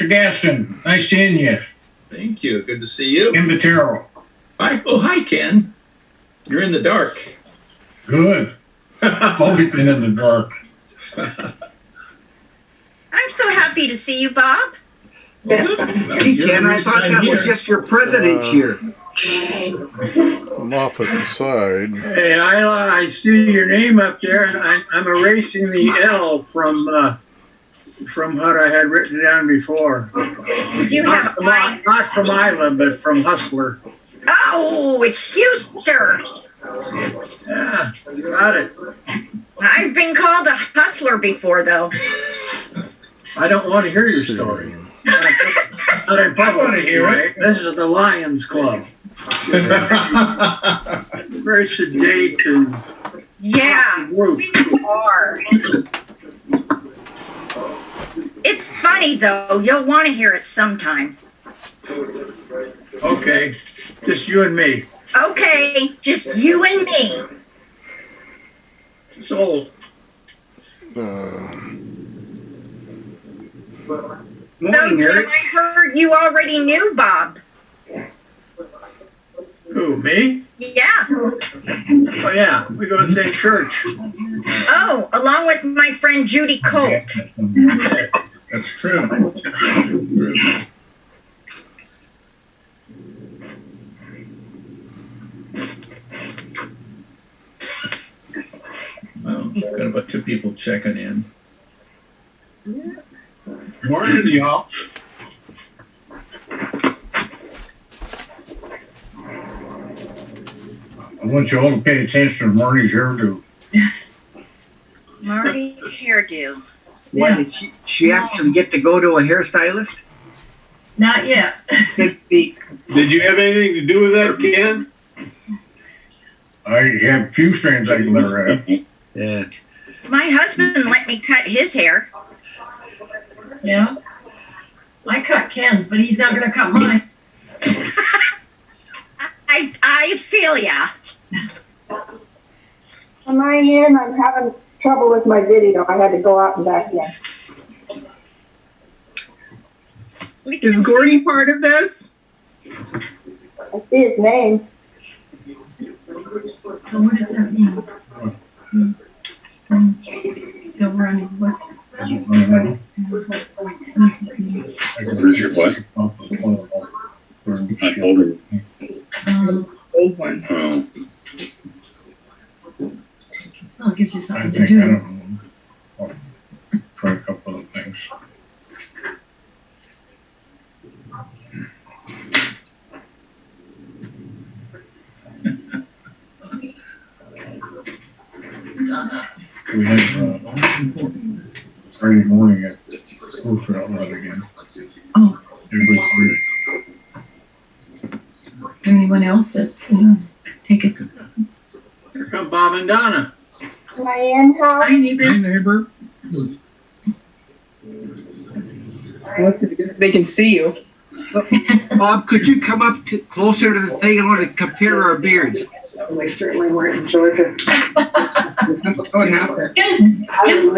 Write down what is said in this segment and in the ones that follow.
Mr. Gaston, nice seeing you. Thank you. Good to see you. Ken Batero. Hi. Oh, hi, Ken. You're in the dark. Good. Always been in the dark. I'm so happy to see you, Bob. Yes. Hey, Ken, I thought that was just your president's year. I'm off at the side. Hey, I see your name up there, and I'm erasing the L from what I had written down before. You have Not from Island, but from Hustler. Oh, it's Houston. Yeah, got it. I've been called a hustler before, though. I don't want to hear your story. Not in public. I want to hear it. This is the Lions Club. Very sedate and Yeah, group. we are. It's funny, though. You'll want to hear it sometime. Okay, just you and me. Okay, just you and me. So, So, Jim, I heard you already knew Bob. who, me? Yeah. Oh, yeah, we go to the same church. Oh, along with my friend Judy Colt. That's true. Well, got a bunch of people checking in. Morning, y'all. I want you all to pay attention to Marty's hairdo. Marty's hairdo. What, did she actually get to go to a hairstylist? Not yet. Did you have anything to do with that, Ken? I have a few strands I can let her have. Yeah. My husband let me cut his hair. Yeah. I cut Ken's, but he's not going to cut mine. I feel ya. On my end, I'm having trouble with my video. I had to go out and back in. Is Gordy part of this? I see his name. So what does that mean? Go running. What? Where's your what? Old one. Oh, it gives you I something to think, I do. don't know. I'll try a couple of things. We had Friday morning at school for outright again. Oh. Everybody's here. Is there anyone else that's take it? Here come Bob and Donna. Am I in, Hal? Hi, neighbor. Neighbor. They can see you. Bob, could you come up closer to the thing? I want to compare our beards. We certainly weren't in Georgia. Oh, now. Yes,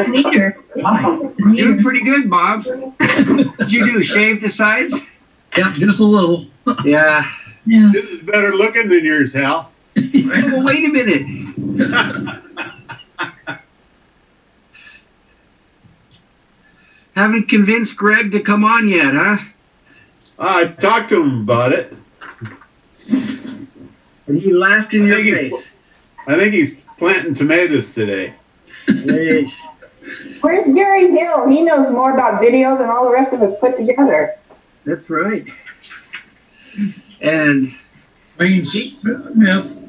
neater. You're doing pretty good, Bob. What'd you do? Shave the sides? Yeah, just a little. Yeah. Yeah. This is better looking than yours, Hal. Oh, wait a minute. Haven't convinced Greg to come on yet, huh? I talked to him about it. And he laughed in your face. I think he's planting tomatoes today. Hey. Where's Gary Hill? He knows more about video than all the rest of us put together. That's right. And Wayne Smith.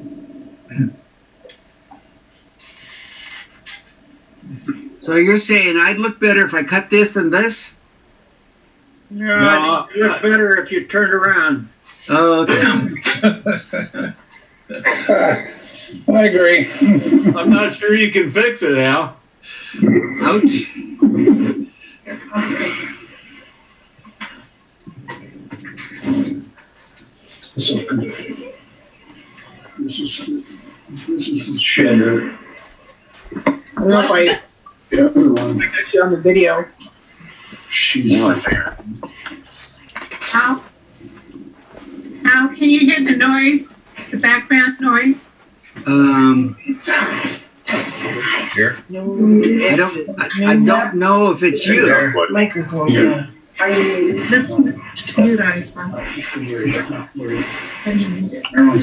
so you're saying I'd look better if I cut this and this? No, it looks better if you turned around. Oh, okay. I agree. I'm not sure you can fix it, Al. Ouch. This is the shed. I don't know if I The other one, got you on the video. she's there. the noise, the background noise? Here. I don't know if it's you. There. Microphone, yeah. Are you? Let's mute our response. Everyone's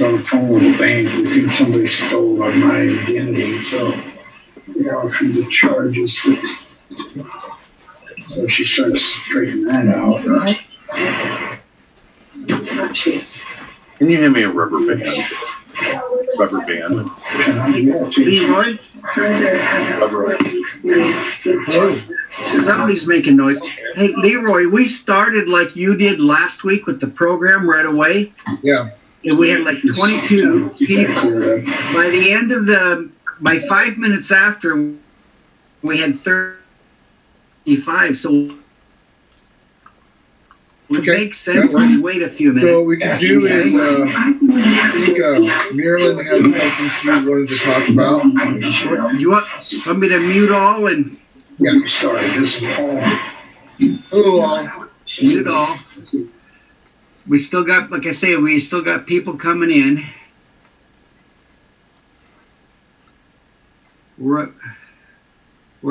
on the phone with the bank. We think somebody stole our money identity, so we got through the charges. So she's trying to straighten that out. It's not cheese. Can you hand me a rubber band? Rubber band. Leroy? Somebody's making noise. Hey, Leroy, we started like you did last week with the program right away. Yeah. And we had like 22 people. By the end of by 5 minutes after, we had 35. So it makes sense to wait a few minutes. So what we can do is, I think Marilyn had something she wanted to talk about. You want me to mute all and? Yeah, sorry, this is all. Hello all. Mute all. We still got, like I say, we still got people coming in. We're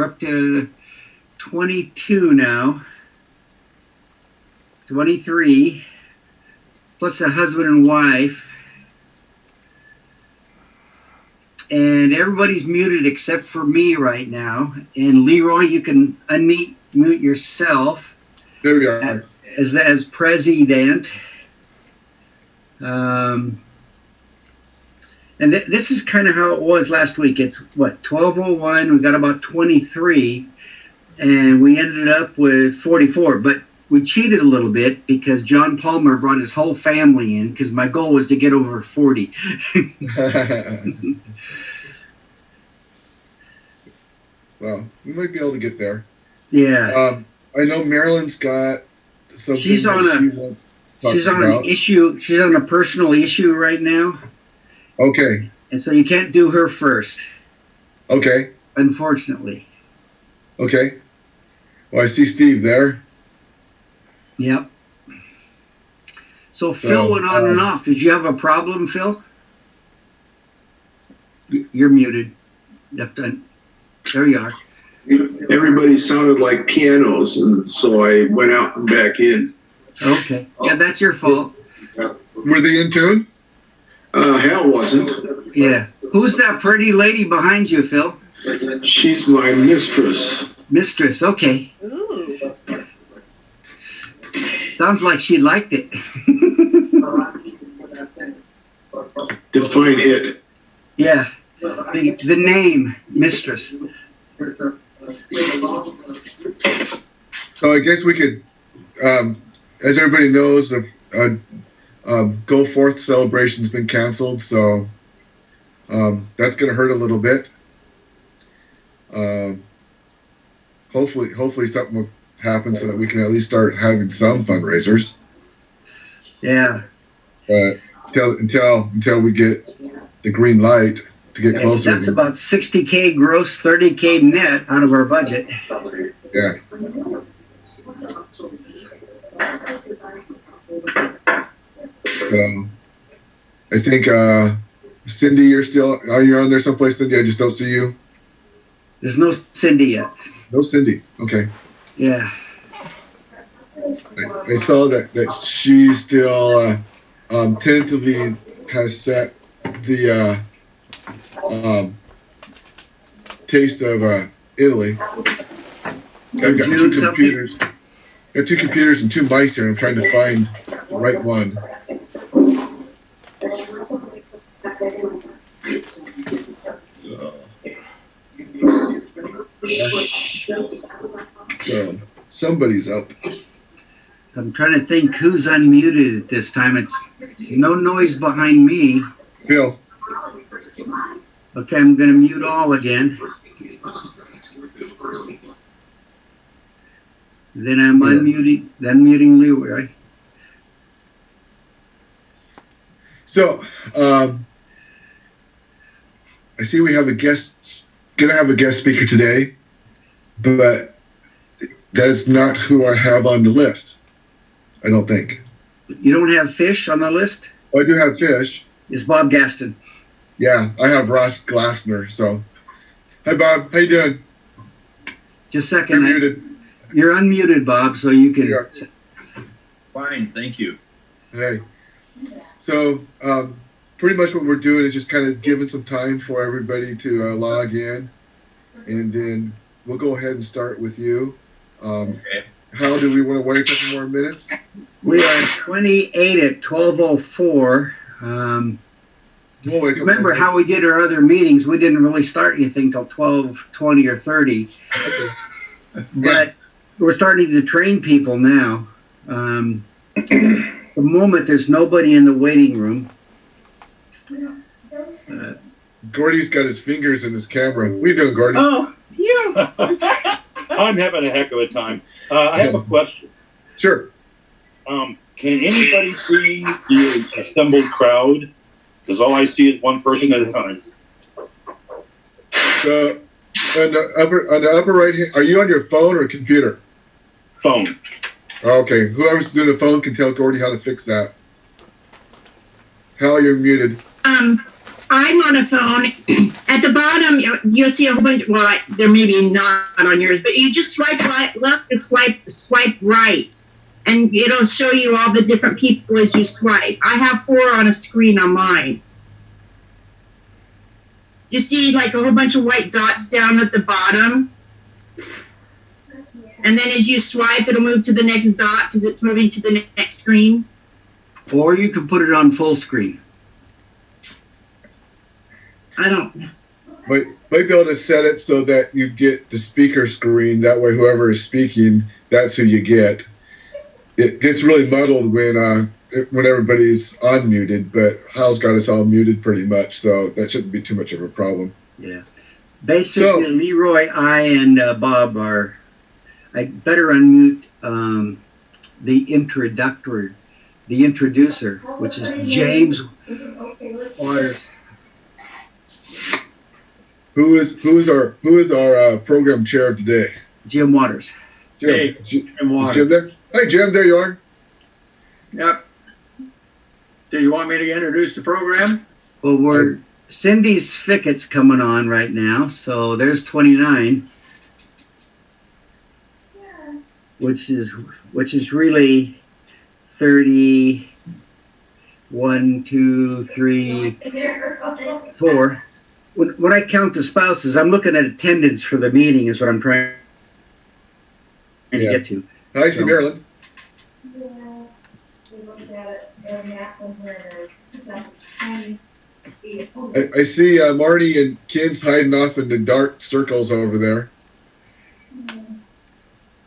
up to 22 now. 23, plus a husband and wife. And everybody's muted except for me right now. And Leroy, you can mute yourself. There we are. As president. And this is kind of how it was last week. It's what, 12:01. We got about 23, and we ended up with 44. But we cheated a little bit because John Palmer brought his whole family in because my goal was to get over 40. Well, we might be able to get there. Yeah. I know Marilyn's got something She's on an issue. She's on a personal issue right now. Okay. And so you can't do her first. Okay. Unfortunately. Okay. Well, I see Steve there. Yep. So Phil went on and off. Did you have a problem, Phil? You're muted. Yep, done. There you are. Everybody sounded like pianos, and so I went out and back in. Okay. Yeah, that's your fault. Were they in tune? Hal wasn't. Yeah. Who's that pretty lady behind you, Phil? She's my mistress. Mistress, okay. Ooh. Sounds like she liked it. Define it. Yeah. The name, mistress. So I guess we could, as everybody knows, Go Forth celebration's been canceled, so that's going to hurt a little bit. Hopefully something will happen so that we can at least start having some fundraisers. Yeah. But until we get the green light to get closer. That's about 60K gross, 30K net out of our budget. Yeah. I think Cindy, are you on there someplace, Cindy? I just don't see you. There's no Cindy yet. No Cindy. Okay. Yeah. I saw that she still tentatively has set the taste of Italy. I've got two computers. Got two computers and two mice here, and I'm trying to find the right one. So somebody's up. I'm trying to think who's unmuted at this time. It's no noise behind me. Phil. Okay, I'm going to mute all again. Then I'm unmuting Leroy. So, I see we have gonna have a guest speaker today, but that's not who I have on the list. I don't think. You don't have Fish on the list? Oh, I do have fish. is Bob Gaston. Yeah, I have Ross Glassner. So, hi Bob, how you doing? Just a You're second. muted. You're unmuted, Bob, so you can. Yeah. Fine, thank you. Hey. So, pretty much what we're doing is just kind of giving some time for everybody to log in, and then we'll go ahead and start with you. Okay. How do we want to wait a couple more minutes? We are 28 at 12:04. We'll wait a couple Remember more how we did our other meetings? We didn't really start anything till 12:20 or 30. But we're starting to train people now. At the moment, there's nobody in the waiting room. Gordy's got his fingers in his camera. What are you doing, Gordy? Oh, you. I'm having a heck of a time. I have a question. Sure. Can anybody see the assembled crowd? Because all I see is one person at a time. So, on the upper right hand, are you on your phone or computer? Phone. Okay, whoever's doing the phone can tell Gordy how to fix that. Hal, you're muted. I'm on a phone. At the bottom, you'll see a whole bunch. Well, there may be not on yours, but you just swipe right, left and swipe right, and it'll show you all the different people as you swipe. I have 4 on a screen on mine. You see like a whole bunch of white dots down at the bottom, and then as you swipe, it'll move to the next dot because it's moving to the next screen. Or you can put it on full screen. I don't. Might be able to set it so that you get the speaker screen. That way, whoever is speaking, that's who you get. It gets really muddled when everybody's unmuted, but Hal's got us all muted pretty much, so that shouldn't be too much of a problem. Yeah. Basically, Leroy, I, and Bob are. I better unmute the introducer, which is James Waters. Who is our program chair today? Jim Waters. Jim. Jim Waters. Is Jim there? Hey, Jim, there you are. Yep. Do you want me to introduce the program? Well, Cindy's Fickett's coming on right now, so there's 29, which is really 30, 1, 2, 3, 4. When I count the spouses, I'm looking at attendance for the meeting is what I'm trying to get to. Hi, see Marilyn. I see Marty and Ken's hiding off in the dark circles over there.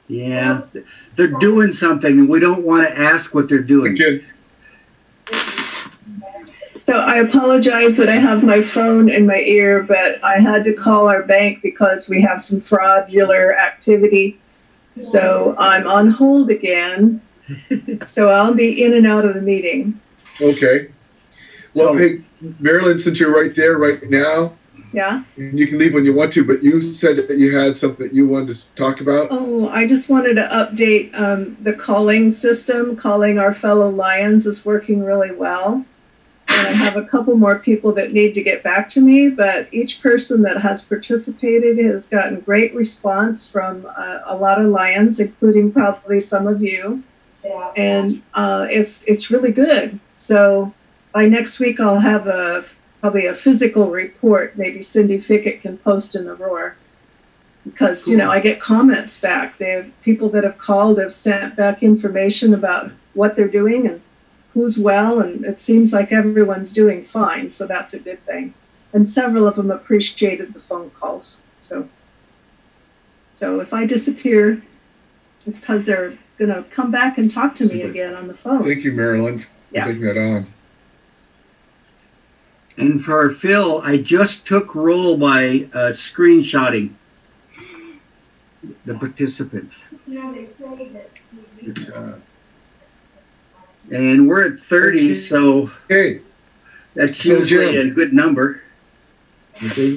Yeah, they're doing something, and we don't want to ask what they're doing. Ken. So I apologize that I have my phone in my ear, but I had to call our bank because we have some fraudulent activity. So I'm on hold again. So I'll be in and out of the meeting. Okay. Well, hey, Marilyn, since you're right there right now, Yeah? you can leave when you want to, but you said that you had something that you wanted to talk about. Oh, I just wanted to update the calling system. Calling our fellow Lions is working really well. And I have a couple more people that need to get back to me, but each person that has participated has gotten great response from a lot of Lions, including probably some of you. And it's really good. So by next week, I'll have probably a physical report. Maybe Cindy Fickett can post in the Roar. Because, you know, I get comments back. They have people that have called, have sent back information about what they're doing and who's well, and it seems like everyone's doing fine, so that's a good thing. And several of them appreciated the phone calls. So if I disappear, it's because they're going to come back and talk to me again on the phone. Thank you, Marilyn, for taking that on. And for Phil, I just took roll by screenshotting the participants. And we're at 30, so that's usually a good number. Okay.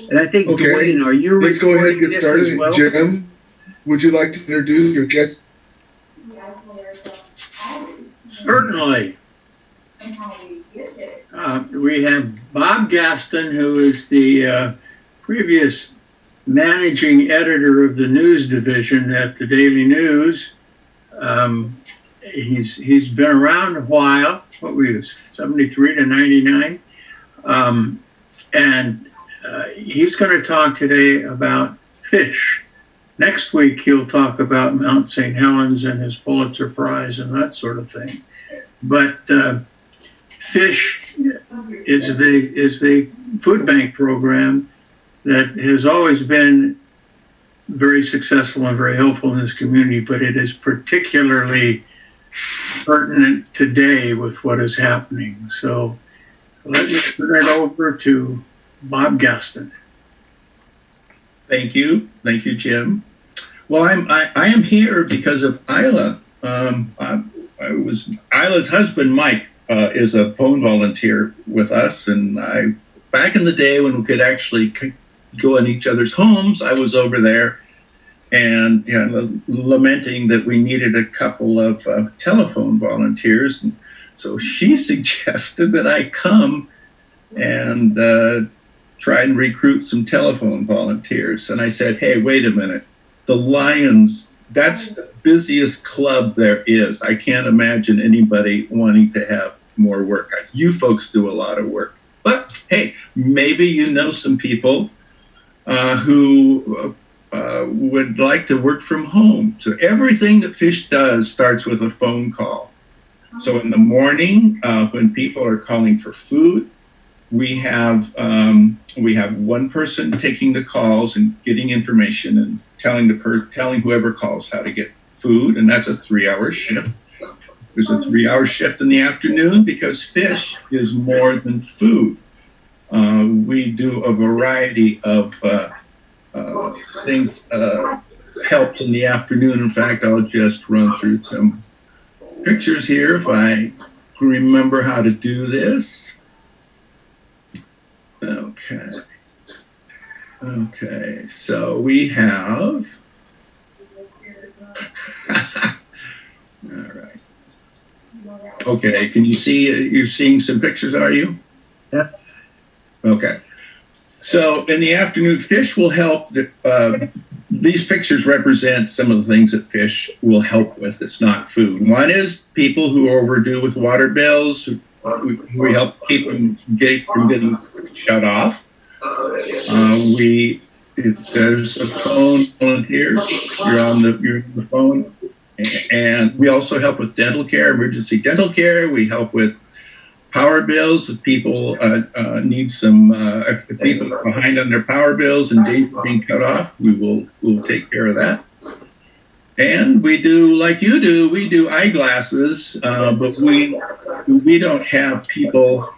And I think, Dwayne, are you let's go ahead and get started. As well? Jim, would you like to introduce your guest? Certainly. We have Bob Gaston, who is the previous managing editor of the news division at the Daily News. He's been around a while. What were you, 73 to 99? And he's going to talk today about fish. Next week, he'll talk about Mount St. Helens and his Pulitzer Prize and that sort of thing. But fish is the food bank program that has always been very successful and very helpful in this community, but it is particularly pertinent today with what is happening. So let me turn it over to Bob Gaston. Thank you, Jim. Well, I am here because of Isla. Isla's husband, Mike, is a phone volunteer with us, and back in the day when we could actually go in each other's homes, I was over there, and lamenting that we needed a couple of telephone volunteers. And so she suggested that I come and try and recruit some telephone volunteers. And I said, hey, wait a minute. The Lions, that's the busiest club there is. I can't imagine anybody wanting to have more work. You folks do a lot of work. But hey, maybe you know some people who would like to work from home. So everything that Fish does starts with a phone call. So in the morning, when people are calling for food, we have one person taking the calls and getting information and telling whoever calls how to get food, and that's a 3-hour shift. There's a 3-hour shift in the afternoon because fish is more than food. We do a variety of things, helps in the afternoon. In fact, I'll just run through some pictures here if I remember how to do this. Okay, so we have, all right. Okay, can you see, you're seeing some pictures, are you? Yes. Okay. So in the afternoon, Fish will help. These pictures represent some of the things that Fish will help with. It's not food. One is people who are overdue with water bills. We help keep them from getting shut off. If there's a phone volunteer, you're on the phone. And we also help with dental care, emergency dental care. We help with power bills. If people need some, if people are behind on their power bills and days being cut off, we'll take care of that. And we do, like you do, we do eyeglasses, but we don't have people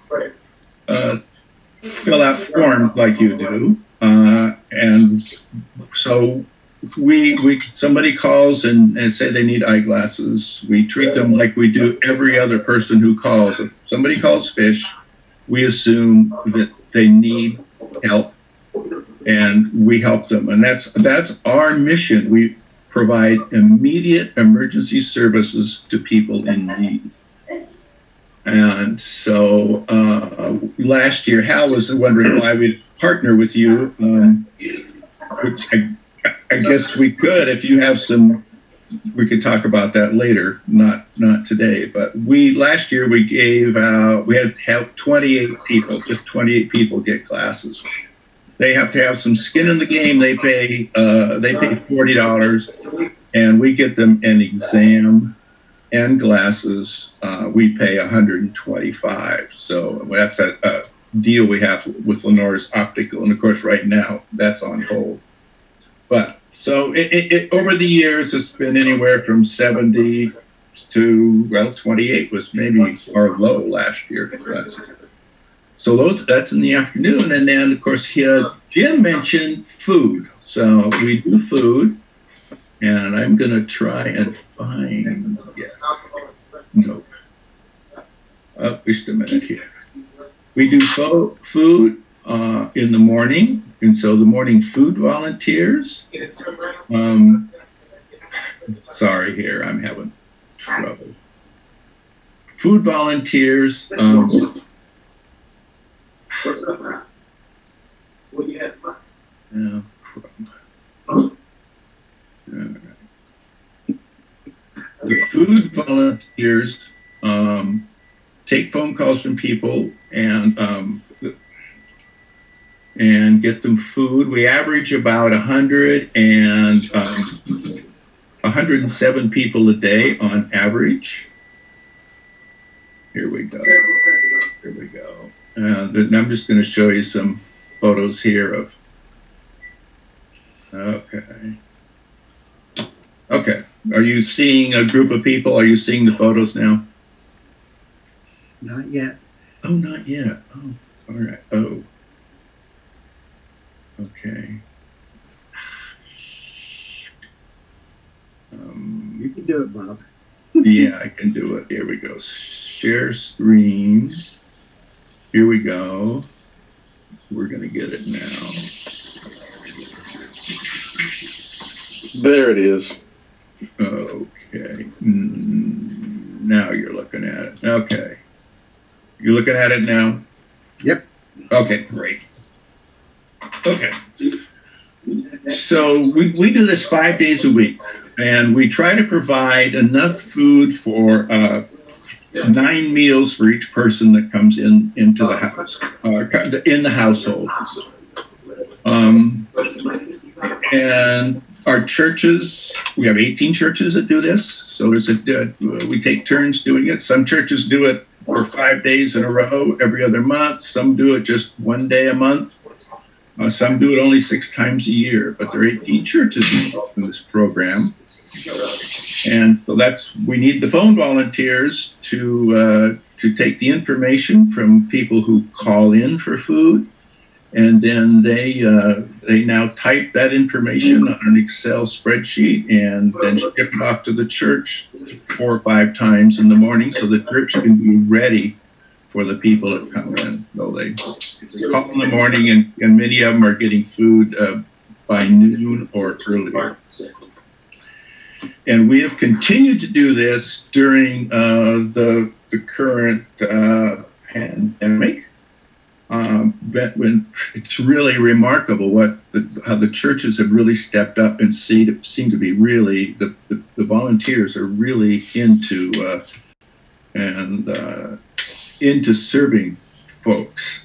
fill out forms like you do. And so somebody calls and say they need eyeglasses. We treat them like we do every other person who calls. If somebody calls Fish, we assume that they need help, and we help them. And that's our mission. We provide immediate emergency services to people in need. And so last year, Hal was wondering why we'd partner with you, which I guess we could. If you have some, we could talk about that later, not today. But last year we had helped 28 people, just 28 people get glasses. They have to have some skin in the game. They pay $40, and we get them an exam and glasses. We pay $125. So that's a deal we have with Lenore's Optical, and of course, right now that's on hold. But so it over the years, it's been anywhere from 70 to 28 was maybe our low last year. So that's in the afternoon, and then of course Jim mentioned food. So we do food, and I'm gonna try and find just a minute here. We do food in the morning, and so the morning food volunteers. Sorry, here I'm having trouble. food volunteers. The food volunteers take phone calls from people and get them food. We average about 107 people a day on average. Here we go. And I'm just going to show you some photos here of. Okay. Are you seeing a group of people? Are you seeing the photos now? Not yet. Oh, not yet. Oh, all right. Oh. Okay. You can do it, Bob. Yeah, I can do it. Here we go. Share screen. Here we go. We're going to get it now. There it is. Okay. Now you're looking at it. Okay. You're looking at it now? Yep. Okay, great. Okay. So we do this 5 days a week, and we try to provide enough food for 9 meals for each person that comes into the house, in the household. And our churches, we have 18 churches that do this. So we take turns doing it. Some churches do it for 5 days in a row, every other month. Some do it just 1 day a month. Some do it only 6 times a year, but there are 18 churches involved in this program. And so we need the phone volunteers to take the information from people who call in for food. And then they now type that information on an Excel spreadsheet and then ship it off to the church 4 or 5 times in the morning so the church can be ready for the people that come in. So they call in the morning, and many of them are getting food by noon or earlier. And we have continued to do this during the current pandemic. But when it's really remarkable how the churches have really stepped up and seem to be really the volunteers are really into serving folks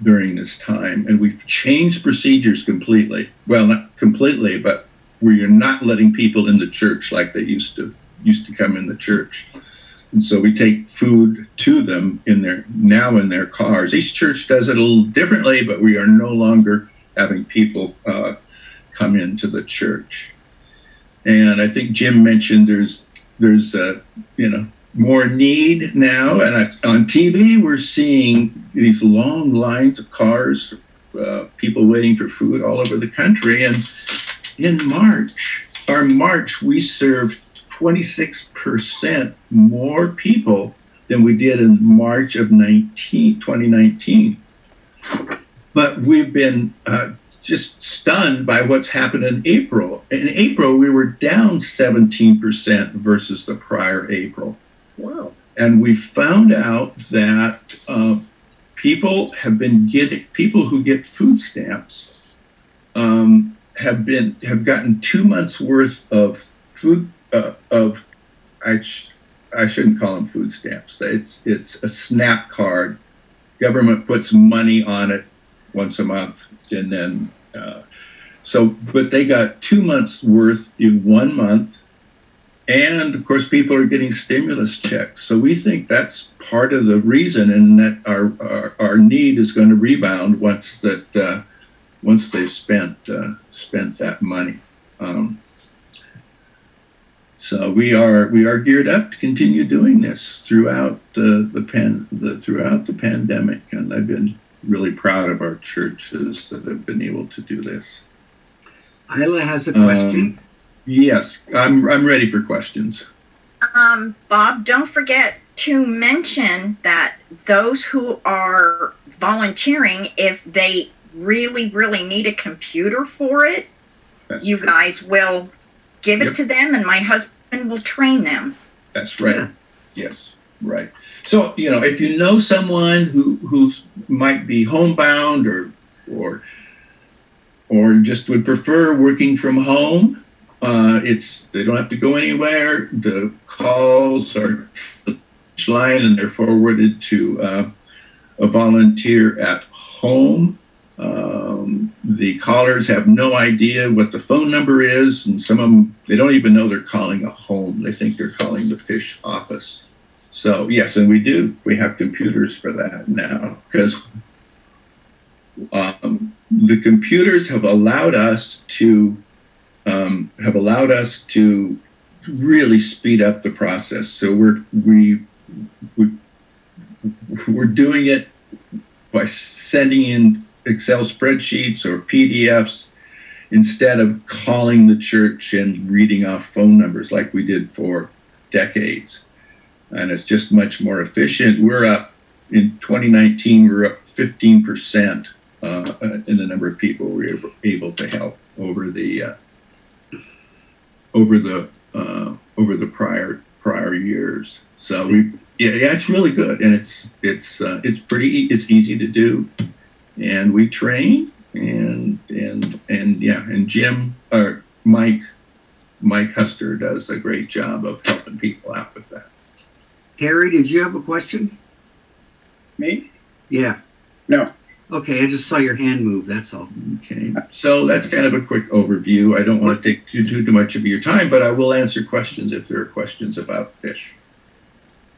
during this time, and we've changed procedures completely. Well, not completely, but we are not letting people in the church like they used to come in the church. And so we take food to them in their cars. Each church does it a little differently, but we are no longer having people come into the church. And I think Jim mentioned there's more need now. And on TV, we're seeing these long lines of cars, people waiting for food all over the country. And in March, we served 26% more people than we did in March of 2019. But we've been just stunned by what's happened in April. In April, we were down 17% versus the prior April. Wow. And we found out that people who get food stamps have gotten 2 months worth of food I shouldn't call them food stamps. It's a SNAP card. Government puts money on it once a month, and then but they got 2 months worth in 1 month, and of course people are getting stimulus checks. So we think that's part of the reason, and that our need is going to rebound once they've spent that money. So we are geared up to continue doing this throughout the pandemic, and I've been really proud of our churches that have been able to do this. Isla has a question. Yes, I'm ready for questions. Bob, don't forget to mention that those who are volunteering, if they really, really need a computer for it, you guys will give it to them, and my husband will train them. That's right. Yes. Right. So, if you know someone who might be homebound or just would prefer working from home, they don't have to go anywhere. The calls are line and they're forwarded to a volunteer at home. The callers have no idea what the phone number is, and some of them, they don't even know they're calling a home. They think they're calling the fish office. So yes, and we have computers for that now, because the computers have allowed us to really speed up the process. So we're doing it by sending in Excel spreadsheets or PDFs instead of calling the church and reading off phone numbers like we did for decades. And it's just much more efficient. We're up in 2019. We're up 15% in the number of people we're able to help over the prior years. So it's really good, and it's easy to do, and we train and Jim or Mike Huster does a great job of helping people out with that. Terry, did you have a question? Me? Yeah. No. Okay, I just saw your hand move, that's all. Okay, so that's kind of a quick overview. I don't want to take too much of your time, but I will answer questions if there are questions about fish.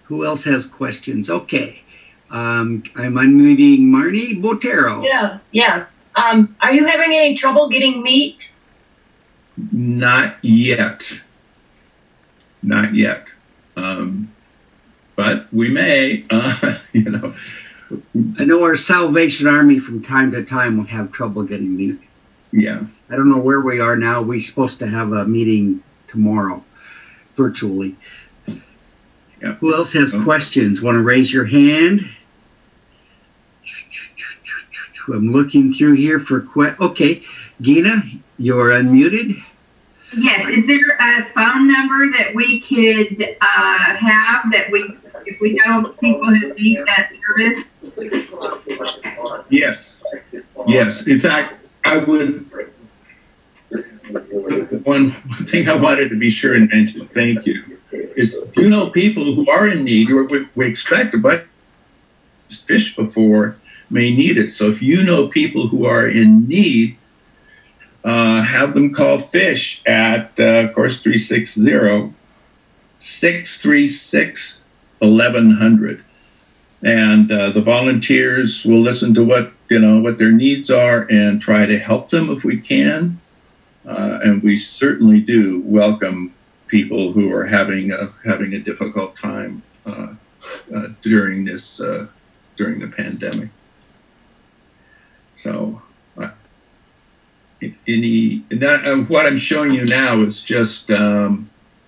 Who else has questions? Okay. I'm unmuting Marnie Botero. Yeah, yes. Are you having any trouble getting meat? Not yet. But we may, I know our Salvation Army from time to time will have trouble getting meat. Yeah. I don't know where we are now. We're supposed to have a meeting tomorrow, virtually. Yeah. Who else has questions? Want to raise your hand? I'm looking through here for Okay, Gina, you're unmuted. Yes, is there a phone number that we could have if we know people who need that service? Yes. In fact, I would. One thing I wanted to be sure and mention, thank you, is people who are in need, or we expect a bunch of fish before may need it. So if you know people who are in need, have them call fish at, of course, 360-636-1100. And the volunteers will listen to what their needs are and try to help them if we can. And we certainly do welcome people who are having a difficult time during the pandemic. So what I'm showing you now is just the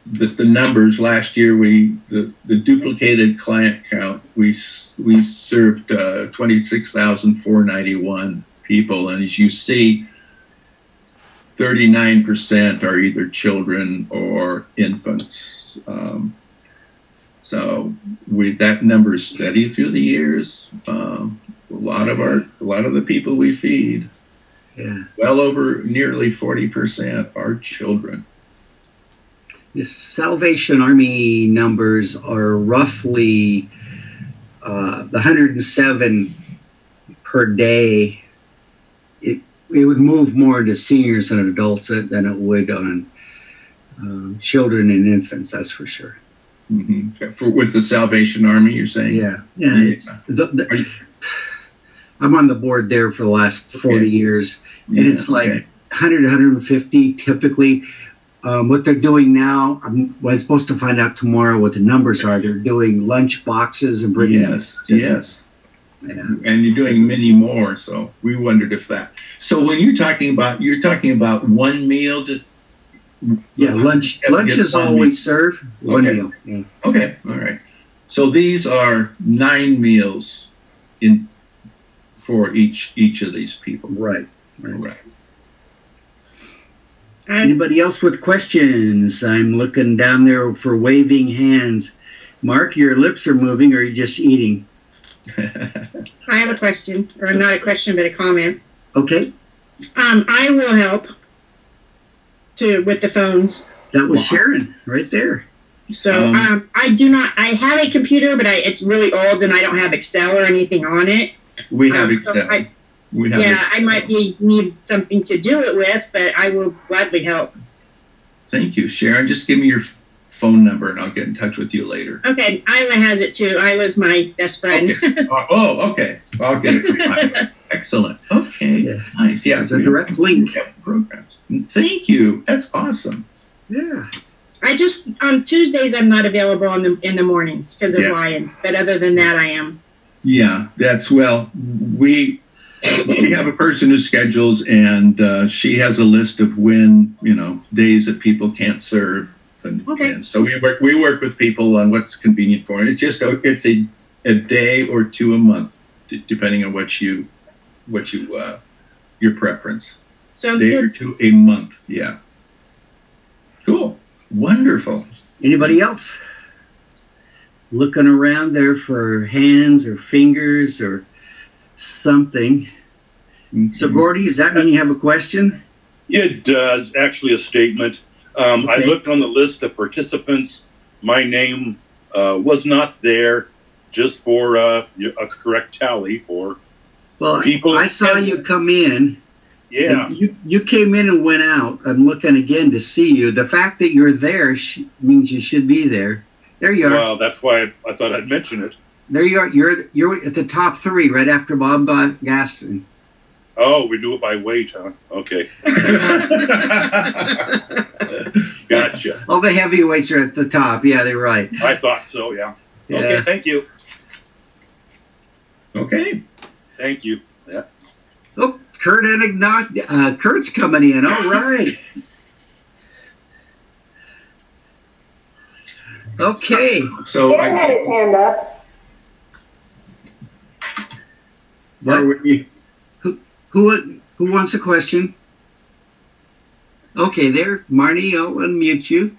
numbers. Last year, the duplicated client count, we served 26,491 people, and as you see, 39% are either children or infants. So that number is steady through the years. A lot of the people we feed, well over nearly 40% are children. The Salvation Army numbers are roughly the 107 per day. It would move more to seniors and adults than it would on children and infants, that's for sure. Mm-hmm. With the Salvation Army, you're saying? Yeah. I'm on the board there for the last 40 years, and it's like 100, 150 typically. What they're doing now, I'm supposed to find out tomorrow what the numbers are. They're doing lunch boxes and bringing them. Yes. Yeah. And you're doing many more, so we wondered if that. So when you're talking about one meal, lunch is always served. One meal. Yeah. Okay, all right. So these are 9 meals for each of these people. Right. Anybody else with questions? I'm looking down there for waving hands. Mark, your lips are moving, or are you just eating? I have a question, or not a question, but a comment. Okay. I will help with the phones. That was Sharon right there. So I have a computer, but it's really old and I don't have Excel or anything on it. We have Excel. I might need something to do it with, but I will gladly help. Thank you, Sharon. Just give me your phone number and I'll get in touch with you later. Okay, Isla has it too. Isla's my best friend. Okay. Okay. I'll get it from Isla. Excellent. Okay. Yeah. Nice. Yeah. It's a direct link. Programs. Thank you. That's awesome. Yeah. I just on Tuesdays I'm not available in the mornings because of Lions, but other than that I am. Yeah, we have a person who schedules, and she has a list of when days that people can't serve, and so we work with people on what's convenient for them. It's just it's a day or two a month, depending on what your preference. Sounds day good. Or two a month. Yeah. Cool. Wonderful. Anybody else? Looking around there for hands or fingers or something. Mm-hmm. So, Gordy, does that mean you have a question? It does. Actually, a statement. I looked on the list of participants. My name was not there, just for a correct tally for people. I saw you come in. Yeah. You came in and went out. I'm looking again to see you. The fact that you're there means you should be there. There you are. Well, that's why I thought I'd mention it. There you are. You're at the top 3, right after Bob Gaston. Oh, we do it by weight, huh? Okay. Gotcha. All the heavyweights are at the top. Yeah, they're right. I thought so, yeah. Okay, thank you. Okay. Thank you. Yeah. Oh, Kurt and Kurt's coming in. All right. Okay. So Dan had his hand up. Who wants a question? Okay, there, Marnie. I'll unmute you.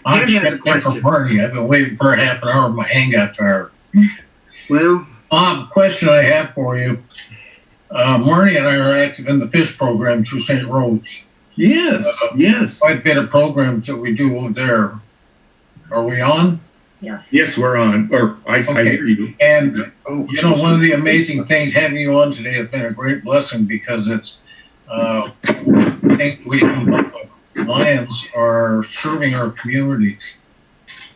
I'm stepping in for Marnie. I've been waiting for a half an hour. My hand got tired. Well, question I have for you. Marnie and I are active in the fish program through St. Rose. Yes, yes. Quite a bit of programs that we do over there. Are we on? Yes. Yes, we're on. Or I hear you. And one of the amazing things having you on today has been a great blessing because it's I think we Lions are serving our communities.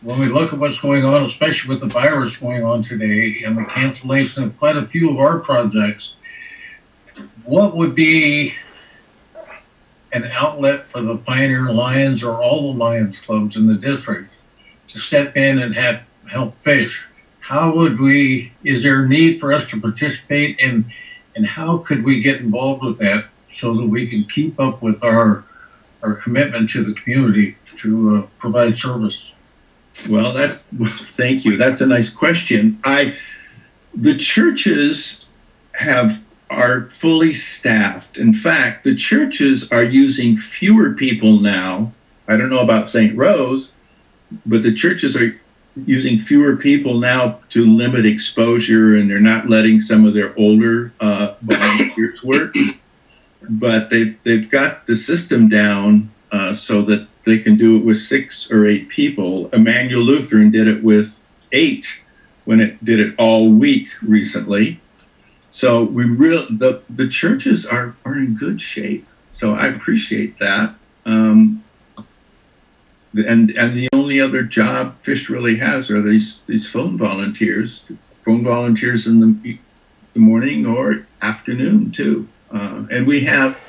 When we look at what's going on, especially with the virus going on today and the cancellation of quite a few of our projects, what would be an outlet for the Pioneer Lions or all the Lions clubs in the district to step in and help fish? How would is there a need for us to participate and how could we get involved with that so that we can keep up with our commitment to the community to provide service? Well, thank you. That's a nice question. The churches are fully staffed. In fact, the churches are using fewer people now. I don't know about St. Rose, but the churches are using fewer people now to limit exposure, and they're not letting some of their older volunteers work. But they've got the system down so that they can do it with 6 or 8 people. Emmanuel Lutheran did it with 8 when it did it all week recently. So the churches are in good shape. So I appreciate that. And the only other job Fish really has are these phone volunteers in the morning or afternoon too. And we have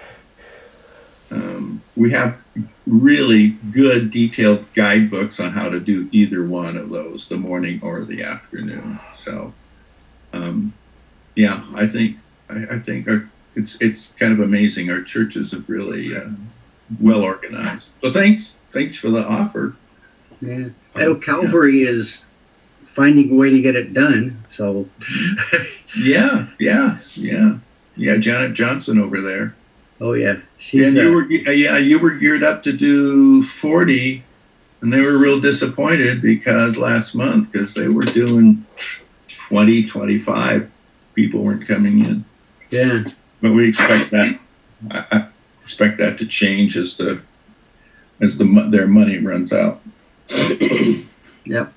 really good detailed guidebooks on how to do either one of those, the morning or the afternoon. So, I think it's kind of amazing. Our churches have really well organized. So thanks for the offer. Yeah, I know Calvary is finding a way to get it done. So, yeah. Janet Johnson over there. Oh yeah, you were geared up to do 40 And they were real disappointed because last month, because they were doing 20, 25 people weren't coming in. Yeah. But we expect that. I expect that to change as their money runs out. Yep.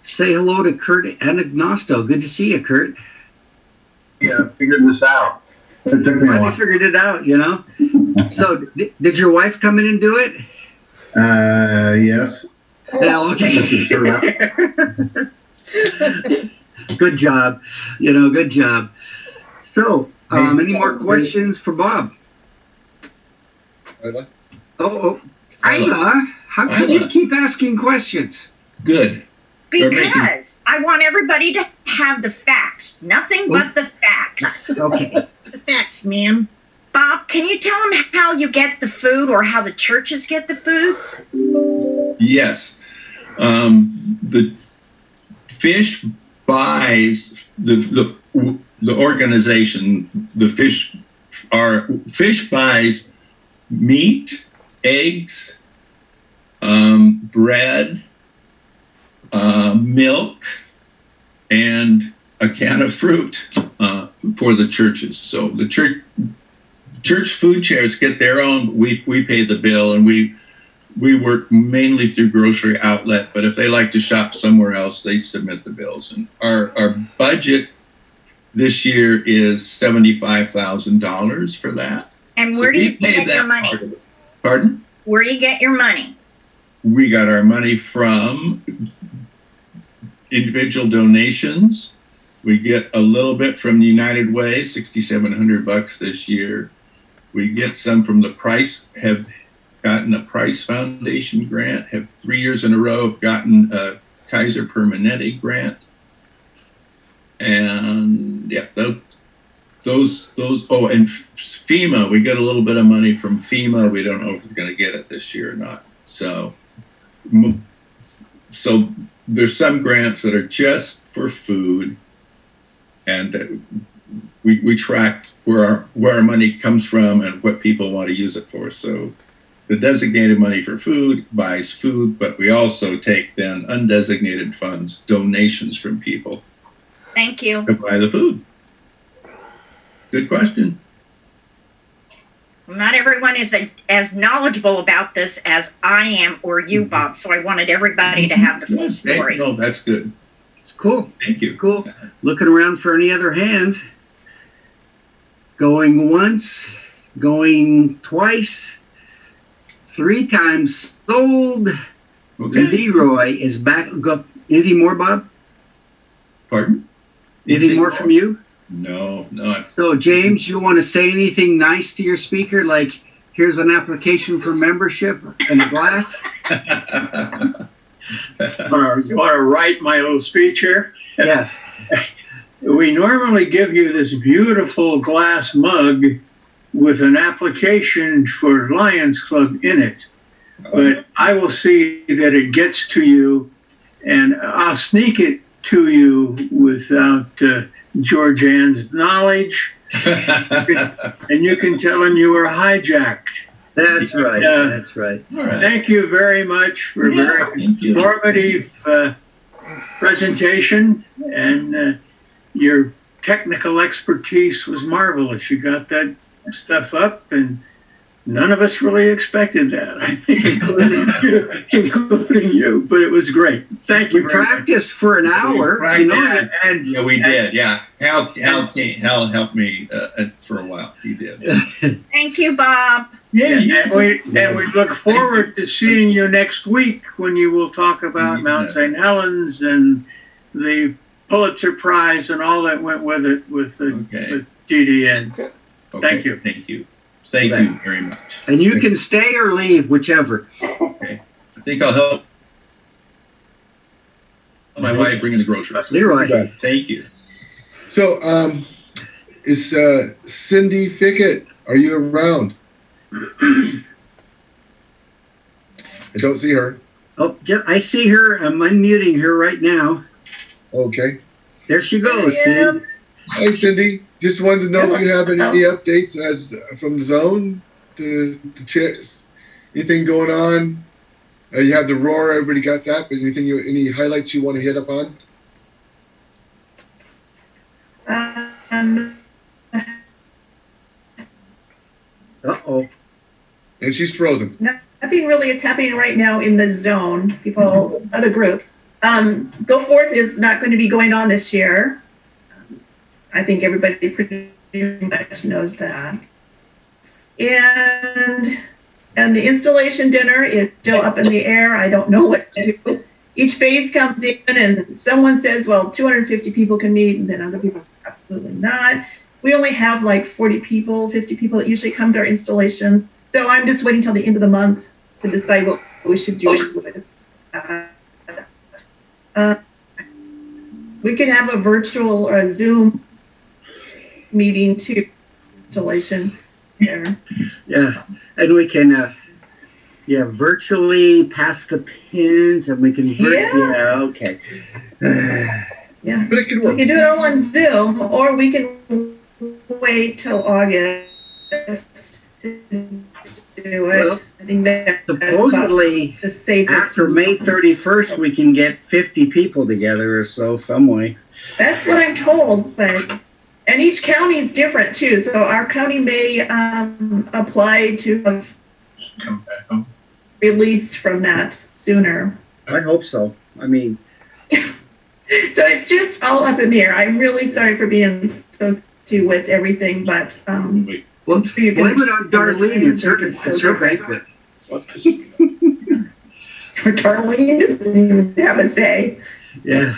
Say hello to Kurt Anagnosto. Good to see you, Kurt. Yeah, I figured this out. It took me a Finally while. figured it out, you know? So, did your wife come in and do it? Yes. Yeah, okay. Good job. You know, good job. So, any more questions for Bob? Isla? Oh, Isla, how come you keep asking questions? Good. Because I want everybody to have the facts. Nothing but the facts. Okay. The facts, ma'am. Bob, can you tell them how you get the food or how the churches get the food? Yes. The fish buys the organization. The fish buys meat, eggs, bread, milk, and a can of fruit for the churches. So the church food chairs get their own. We pay the bill, and we work mainly through grocery outlet. But if they like to shop somewhere else, they submit the bills. And our budget this year is $75,000 for that. And where do you get your money? Pardon? Where do you get your money? We got our money from individual donations. We get a little bit from the United Way, $6,700 this year. We get some from the Price, have gotten a Price Foundation grant, have 3 years in a row have gotten a Kaiser Permanente grant. And yeah, those, oh, and FEMA, we get a little bit of money from FEMA. We don't know if we're going to get it this year or not. So there's some grants that are just for food, and we track where our money comes from and what people want to use it for. So the designated money for food buys food, but we also take then undesignated funds, donations from people. Thank you. To buy the food. Good question. Not everyone is as knowledgeable about this as I am or you, Bob. So I wanted everybody to have the full story. No, that's good. It's cool. Thank you. It's cool. Looking around for any other hands. Going once, going twice, 3 times sold. Okay. Leroy is back. Anything more, Bob? Pardon? Anything more from you? No. So, James, you want to say anything nice to your speaker? Like, here's an application for membership and a glass? You want to write my little speech here? Yes. We normally give you this beautiful glass mug with an application for Lions Club in it. But I will see that it gets to you, and I'll sneak it to you without George Ann's knowledge. And you can tell him you were hijacked. That's right. That's right. All right. Thank you very much for a very informative presentation, and your technical expertise was marvelous. You got that stuff up, and none of us really expected that, I think, including you, but it was great. Thank you. We practiced for an hour. You know, Yeah, we did. Yeah. Hal helped me for a while. He did. Thank you, Bob. And we look forward to seeing you next week when you will talk about Mount St. Helens and the Pulitzer Prize and all that went with it with TDN. Okay. Thank you. Thank you. Thank you very much. And you can stay or leave, whichever. Okay. I think I'll help my wife bringing the groceries. Leroy. Thank you. So, is Cindy Fickett, are you around? I don't see her. Oh, I see her. I'm unmuting her right now. Okay. There she goes, Cindy. Hey, Cindy. Just wanted to know if you have any updates as from the zone to check anything going on. You have the roar. Everybody got that. But any highlights you want to hit up on? Uh-oh. And she's frozen. Nothing really is happening right now in the zone. Other groups. Go Forth is not going to be going on this year. I think everybody pretty much knows that. And the installation dinner is still up in the air. I don't know what to do. Each phase comes in and someone says, well, 250 people can meet, and then other people, absolutely not. We only have like 40 people, 50 people that usually come to our installations. So I'm just waiting till the end of the month to decide what we should do with it. We could have a virtual or a Zoom meeting too, installation there. Yeah, and we can, virtually pass the pins, and we can. Okay. Yeah, but it can work. We can do it all on Zoom, or we can wait till August to do it. Well, I think that supposedly the safest. After May 31st, we can get 50 people together or so, some way. That's what I'm told, and each county is different too. So our county may apply to have released from that sooner. I hope so. I mean, so it's just all up in the air. I'm really sorry for being so sticky with everything, but well, I'm sure you can. blame it on Darlene. It's her banquet. Darlene doesn't even have a say. Yeah.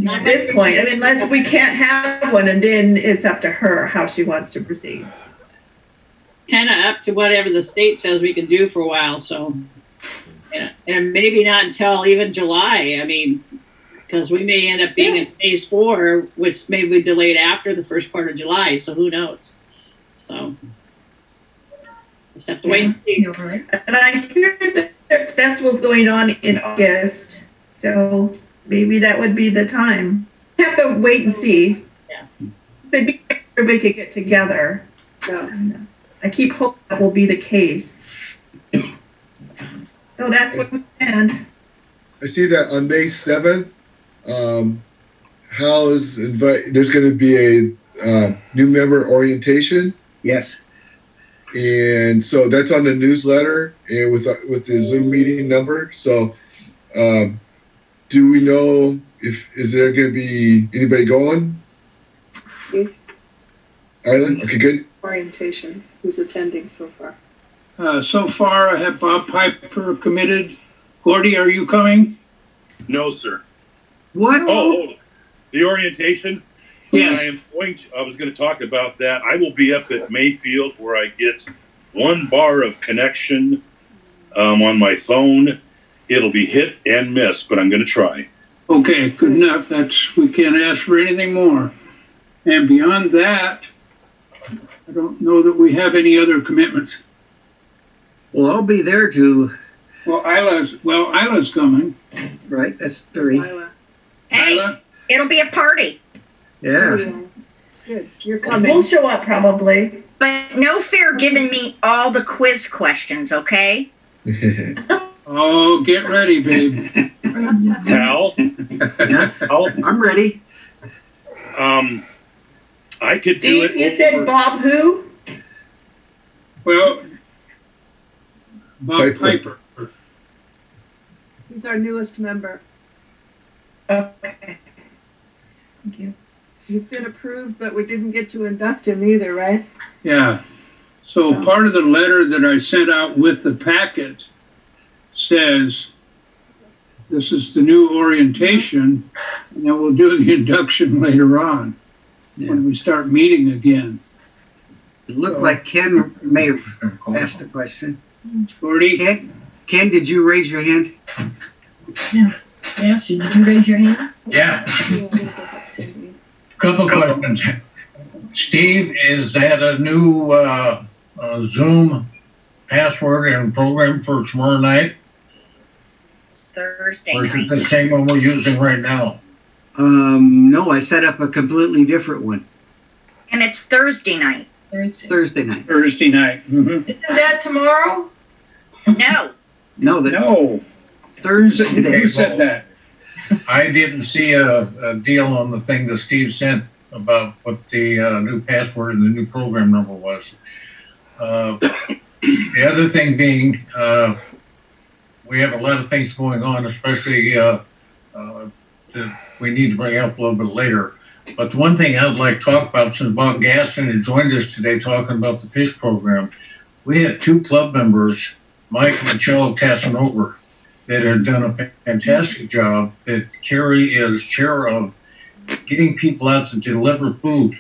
At this point, I mean, unless we can't have one, and then it's up to her how she wants to proceed. Kind of up to whatever the state says we can do for a while. So, yeah, and maybe not until even July. I mean, because we may end up being in phase 4, which may be delayed after the first part of July. So who knows? So just have to wait and see. And I hear that there's festivals going on in August, so maybe that would be the time. Have to wait and see. Yeah. Everybody could get together. Yeah. I keep hoping that will be the case. So that's what we stand. I see that on May 7th, there's going to be a new member orientation. Yes. And so that's on the newsletter and with the Zoom meeting number. So do we know is there going to be anybody going? Island? Okay, good. Orientation. Who's attending so far? So far, I have Bob Piper committed. Gordy, are you coming? No, sir. What? Oh, the orientation? Yes. I was going to talk about that. I will be up at Mayfield where I get 1 bar of connection on my phone. It'll be hit and miss, but I'm going to try. Okay, good enough. We can't ask for anything more. And beyond that, I don't know that we have any other commitments. Well, I'll be there too. Well, Isla's coming. Right, that's 3. Hey, Isla? it'll be a party. Yeah. Good. You're coming. We'll show up probably. But no fear giving me all the quiz questions, okay? Oh, get ready, babe. Hal? Yes, I'm ready. I could Steve, do it. you said Bob who? Well, Bob Piper. He's our newest member. Okay. Thank you. He's been approved, but we didn't get to induct him either, right? Yeah. So part of the letter that I sent out with the packet says, this is the new orientation, and then we'll do the induction later on when we start meeting again. It looked like Ken may have asked the question. Gordy? Ken, did you raise your hand? Yeah. Yes, did you raise your hand? Yeah. Couple questions. Steve, is that a new Zoom password and program for tomorrow night? Thursday Or is it night. the same one we're using right now? No, I set up a completely different one. And it's Thursday night. Thursday night. Thursday night. Mm-hmm. Isn't that tomorrow? No, No, that's No. Thursday. Who said that? I didn't see a deal on the thing that Steve sent about what the new password and the new program number was. The other thing being, we have a lot of things going on, especially that we need to bring up a little bit later. But the one thing I'd like to talk about, since Bob Gaston had joined us today talking about the fish program, we had 2 club members, Mike and Michelle Casanova, that have done a fantastic job, that Carrie is chair of, getting people out to deliver food.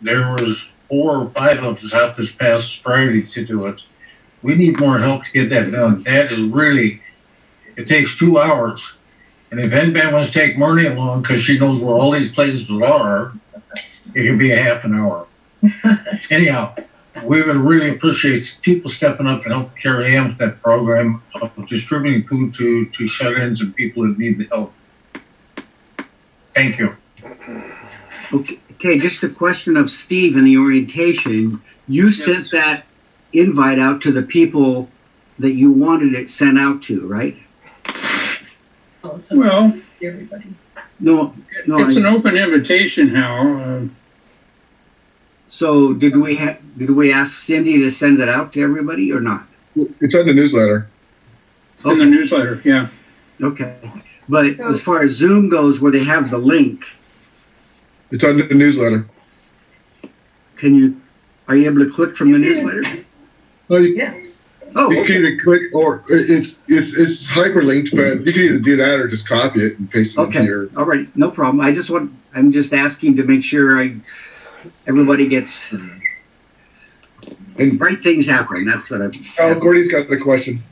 There was 4 or 5 of us out this past Friday to do it. We need more help to get that done. That is really, it takes 2 hours. And if anybody wants to take Marnie along, because she knows where all these places are, it can be a half an hour. Anyhow, we would really appreciate people stepping up and help carry on with that program of distributing food to shut-ins and people that need the help. Thank you. Okay, just a question of Steve and the orientation. You sent that invite out to the people that you wanted it sent out to, right? Well, everybody. No, it's an open invitation, Hal. So did we ask Cindy to send it out to everybody or not? It's on the newsletter. In the newsletter, yeah. Okay. But as far as Zoom goes, where they have the link, it's on the newsletter. Are you able to click from the newsletter? Well, yeah. Oh, you can either click, or it's hyperlinked, but you can either do that or just copy it and paste it into your. All right, no problem. I'm just asking to make sure everybody gets and right things happen. That's what I'm. Oh, Gordy's got the question.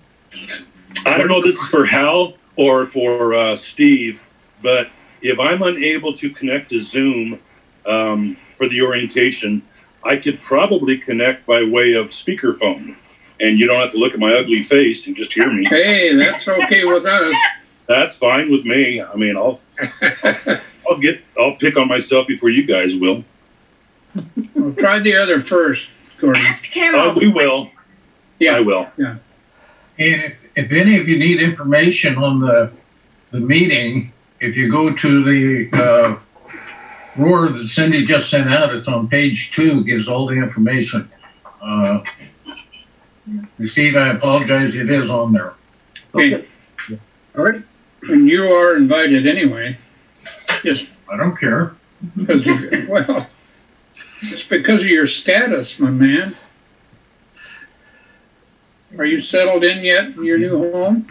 I don't know if this is for Hal or for Steve, but if I'm unable to connect to Zoom for the orientation, I could probably connect by way of speakerphone, and you don't have to look at my ugly face and just hear me. Hey, that's okay with us. That's fine with me. I mean, I'll pick on myself before you guys will. Well, try the other first, Gordon. We will. Yeah, I will. Yeah. And if any of you need information on the meeting, if you go to the roar that Cindy just sent out, it's on page 2, gives all the information. Steve, I apologize, it is on there. Okay. All right. And you are invited anyway. Yes. I don't care. Because it's because of your status, my man. Are you settled in yet in your new home?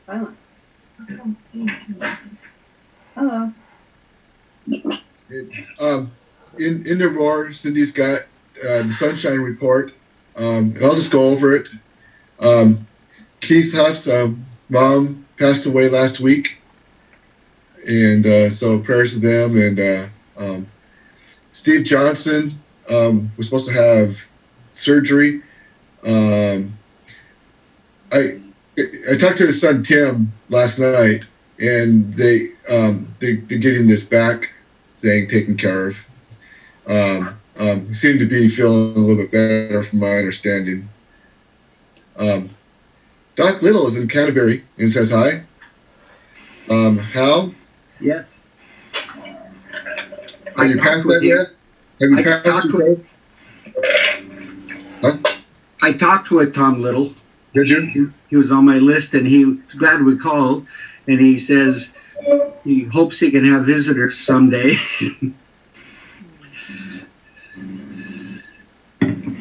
Silence. Hello. In the roar, Cindy's got the sunshine report, and I'll just go over it. Keith Huff's mom passed away last week, and so prayers to them. And Steve Johnson was supposed to have surgery. I talked to his son Tim last night, and they're getting this back thing taken care of. He seemed to be feeling a little bit better, from my understanding. Doc Little is in Canterbury and says hi. Hal? Yes. Have you passed that yet? Have you passed I talked with Tom Little. Did you? He was on my list, and he was glad we called. And he says he hopes he can have visitors someday.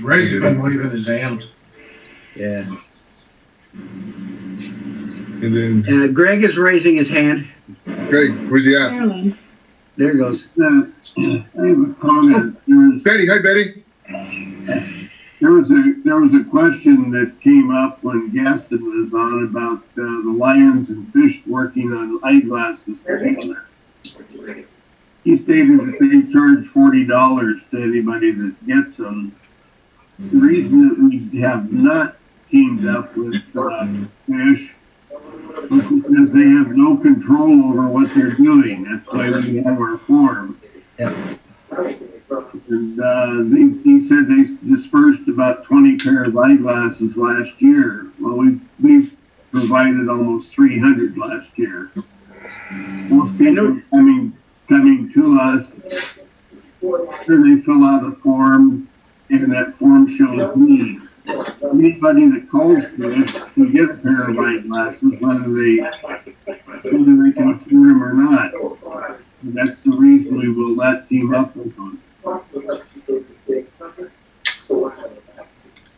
Greg's been waving his hand. Yeah. And then Greg is raising his hand. Greg, where's he at? There he goes. I have a comment. Betty, hi Betty. There was a question that came up when Gaston was on about the lions and fish working on eyeglasses together. He stated that they charge $40 to anybody that gets them. The reason that we have not teamed up with fish is because they have no control over what they're doing. That's why we have our form. Yeah. And he said they dispersed about 20 pair of eyeglasses last year. Well, we've provided almost 300 last year. Most people are coming to us. After they fill out a form, and that form shows need. Anybody that calls to us can get a pair of eyeglasses, whether they can afford them or not. And that's the reason we will not team up with them.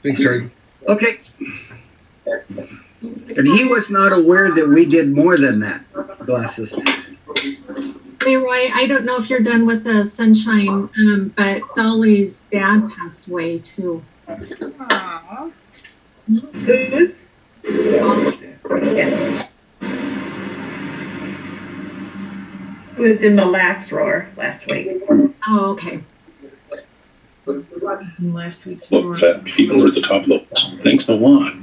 Thanks, Terry. Okay. And he was not aware that we did more than that, glasses. Leroy, I don't know if you're done with the sunshine, but Dolly's dad passed away too. Aww. Who's? Yeah. It was in the last drawer last week. Oh, okay. Last week's Look, fat people are at the top of the list. Thanks a lot.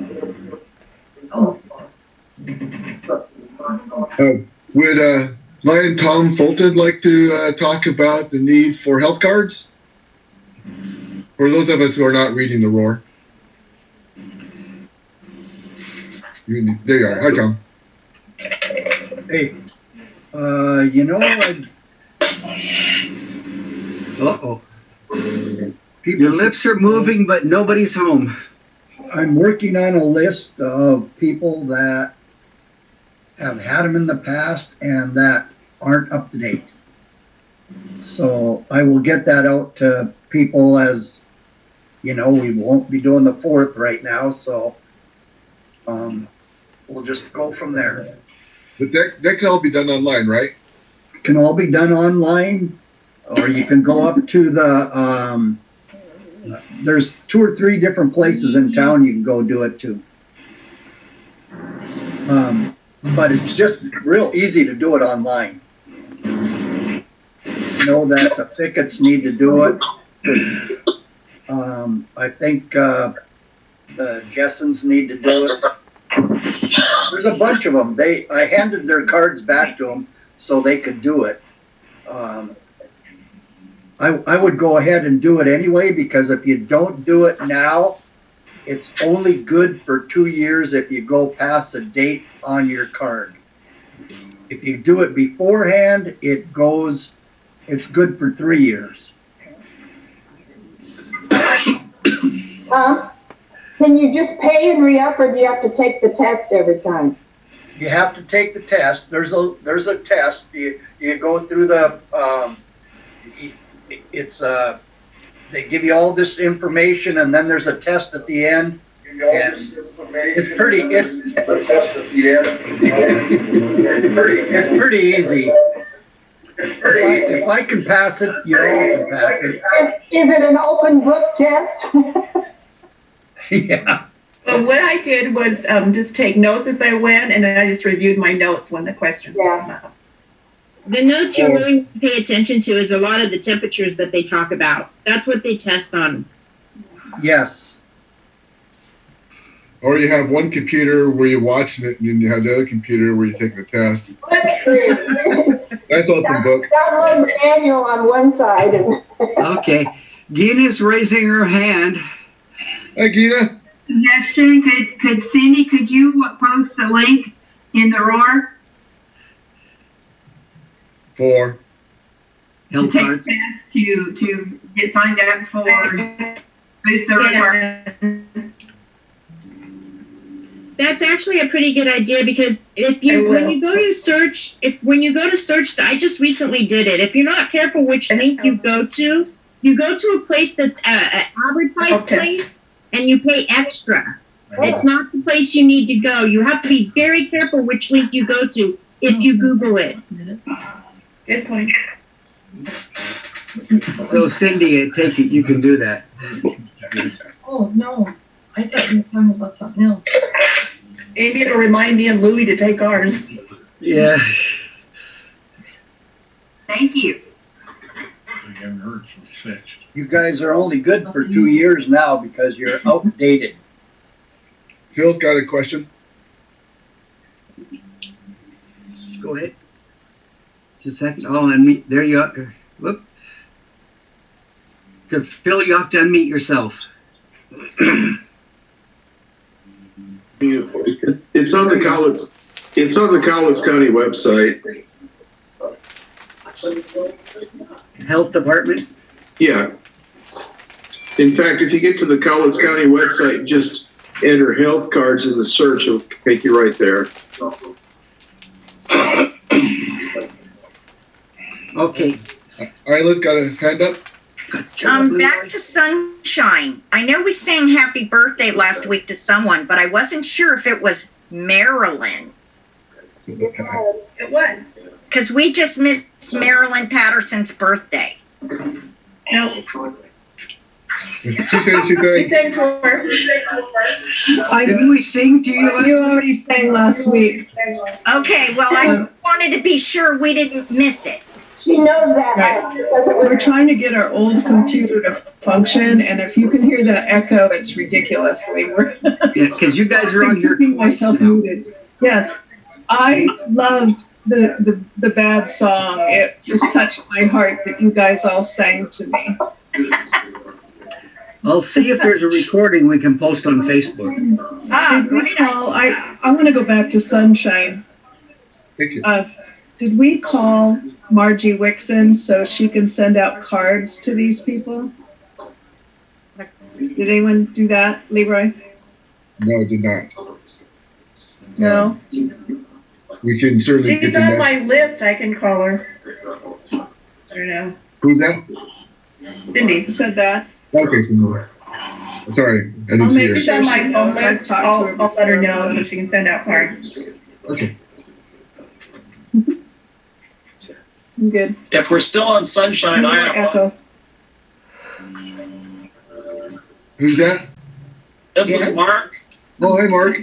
Oh. Would Lion Tom Fulton like to talk about the need for health cards? For those of us who are not reading the roar. There you are. Hi, Tom. Hey, you know, Uh-oh. Your lips are moving, but nobody's home. I'm working on a list of people that have had them in the past and that aren't up to date. So I will get that out to people as, you know, we won't be doing the 4th right now, so we'll just go from there. But that can all be done online, right? It can all be done online, or you can go up to the, there's 2 or 3 different places in town you can go do it to. But it's just real easy to do it online. Know that the Pickets need to do it. I think the Jessens need to do it. There's a bunch of them. I handed their cards back to them so they could do it. I would go ahead and do it anyway, because if you don't do it now, it's only good for 2 years if you go past the date on your card. If you do it beforehand, it's good for 3 years. Can you just pay and re-up, or do you have to take the test every time? You have to take the test. There's a test. You go through the they give you all this information, and then there's a test at the end. And it's pretty easy. If I can pass it, you all can pass it. Is it an open book test? Yeah. Well, what I did was just take notes as I went, and then I just reviewed my notes when the questions came up. The notes you really need to pay attention to is a lot of the temperatures that they talk about. That's what they test on. Yes. Or you have one computer where you're watching it, and then you have the other computer where you're taking the test. That's open book. Download the manual on one side. Okay. Gina's raising her hand. Hi, Gina. Suggestion, could Cindy, could you post a link in the roar? For health cards? To get signed up for boots over there. That's actually a pretty good idea, because when you go to search, I just recently did it. If you're not careful which link you go to a place that's an advertised place, and you pay extra. It's not the place you need to go. You have to be very careful which link you go to if you Google it. Good point. So Cindy, I take it you can do that. Oh, no. I thought you were talking about something else. Amy, it'll remind me and Louie to take ours. Yeah. Thank you. You guys are only good for 2 years now because you're outdated. Phil's got a question. Go ahead. Just a second. Oh, and there you are. Whoop. To Phil, you have to unmute yourself. It's on the College. It's on the College County website. Health Department? Yeah. In fact, if you get to the College County website, just enter health cards in the search, it'll take you right there. Okay. All right, Liz, got a hand up? Back to sunshine. I know we sang happy birthday last week to someone, but I wasn't sure if it was Marilyn. It was. Because we just missed Marilyn Patterson's birthday. No. She said. We sang to her. Didn't we sing to you last week? You already sang last week. Okay, well, I wanted to be sure we didn't miss it. She knows that. Right. We're trying to get our old computer to function, and if you can hear that echo, it's ridiculous. Yeah, because you guys are on here twice now. Muted. Yes, I loved the bad song. It just touched my heart that you guys all sang to me. I'll see if there's a recording we can post on Facebook. I want to go back to Sunshine. Thank you. Did we call Margie Wixon so she can send out cards to these people? Did anyone do that, Leroy? No, it did not. No. We can certainly. She's on my list. I can call her. I don't know. Who's that? Cindy. Who said that? Okay, Cindy. Sorry, I didn't see her. She's on my phone list. I'll let her know so she can send out cards. Okay. I'm good. If we're still on sunshine, I have echo. Who's that? This is Mark. Oh, hey, Mark.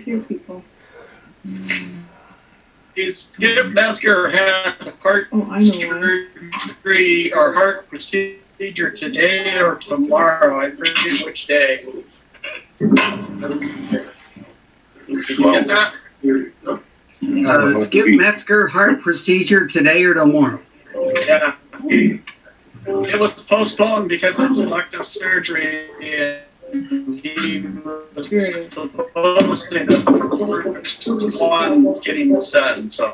Skip Mesker had heart surgery or heart procedure today or tomorrow. I forget which day. Did you get that? Skip Metzger heart procedure today or tomorrow? Yeah. It was postponed because it's elective surgery, and he was supposed to be the first one getting this done. So